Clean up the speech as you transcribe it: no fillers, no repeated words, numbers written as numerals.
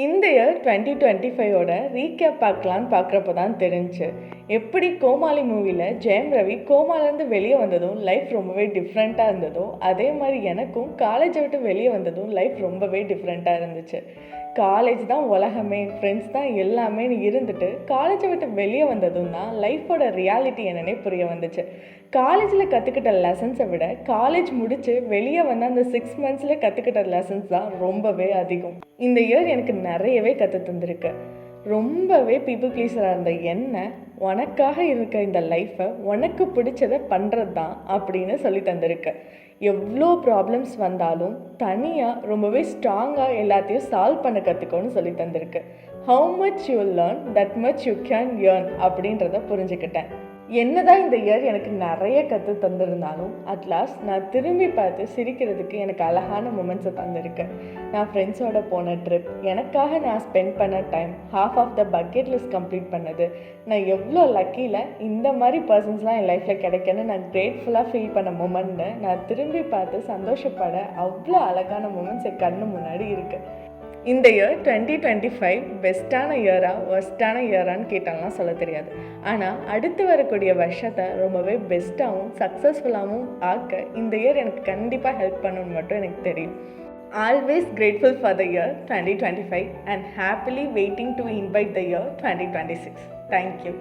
இந்த year 2025ஓட recap பார்க்கலான்னு பார்க்குறப்ப தான் தெரிஞ்சுச்சு. எப்படி கோமாளி மூவியில் ஜெயம் ரவி கோமாலேருந்து வெளியே வந்ததும் லைஃப் ரொம்பவே டிஃப்ரெண்ட்டாக இருந்ததோ, அதே மாதிரி எனக்கும் காலேஜை விட்டு வெளியே வந்ததும் லைஃப் ரொம்பவே டிஃப்ரெண்ட்டாக இருந்துச்சு. காலேஜ் தான் உலகமே, ஃப்ரெண்ட்ஸ் தான் எல்லாமேன்னு இருந்துட்டு காலேஜை விட்டு வெளியே வந்ததும் தான் லைஃபோட ரியாலிட்டி என்னன்னே புரிய வந்துச்சு. காலேஜில் கற்றுக்கிட்ட லெசன்ஸை விட காலேஜ் முடித்து வெளியே வந்த அந்த 6 மந்த்ஸில் கற்றுக்கிட்ட லெசன்ஸ் தான் ரொம்பவே அதிகம். இந்த இயர் எனக்கு நிறையவே கற்று தந்திருக்கு. ரொம்பவே பீப்புள் ப்ளீஸராக இருந்த என்ன உனக்காக இருக்க இந்த லைஃப்பை உனக்கு பிடிச்சதை பண்ணுறது தான் அப்படின்னு சொல்லி தந்திருக்கு. எவ்வளோ ப்ராப்ளம்ஸ் வந்தாலும் தனியாக ரொம்பவே ஸ்ட்ராங்காக எல்லாத்தையும் சால்வ் பண்ண கற்றுக்கோன்னு சொல்லி தந்திருக்கு. How much you learn that much you can earn அப்படின்றத புரிஞ்சுக்கிட்டேன். என்னதான் இந்த இயர் எனக்கு நிறைய கற்று தந்திருந்தாலும் அட்லாஸ்ட் நான் திரும்பி பார்த்து சிரிக்கிறதுக்கு எனக்கு அழகான மூமெண்ட்ஸை தந்திருக்கு. நான் ஃப்ரெண்ட்ஸோட போன ட்ரிப், எனக்காக நான் ஸ்பெண்ட் பண்ண time, half of the bucket list complete பண்ணது, நான் எவ்வளோ லக்கியில் இந்த மாதிரி பர்சன்ஸ்லாம் என் லைஃப்பில் கிடைக்கன்னு நான் கிரேட்ஃபுல்லாக ஃபீல் பண்ண மூமெண்ட்டு நான் திரும்பி பார்த்து சந்தோஷப்பட அவ்வளோ அழகான மூமெண்ட்ஸ் என் கண்ணு முன்னாடி இருக்குது. இந்த இயர் 2025 பெஸ்ட்டான இயரா ஒஸ்ட்டான இயரான்னு கேட்டாலாம் சொல்ல தெரியாது. ஆனால் அடுத்து வரக்கூடிய வருஷத்தை ரொம்பவே பெஸ்ட்டாகவும் சக்ஸஸ்ஃபுல்லாகவும் ஆக்க இந்த இயர் எனக்கு கண்டிப்பாக ஹெல்ப் பண்ணணும்னு மட்டும் எனக்கு தெரியும். Always grateful for the year 2025 and happily waiting to invite the year 2026. Thank you.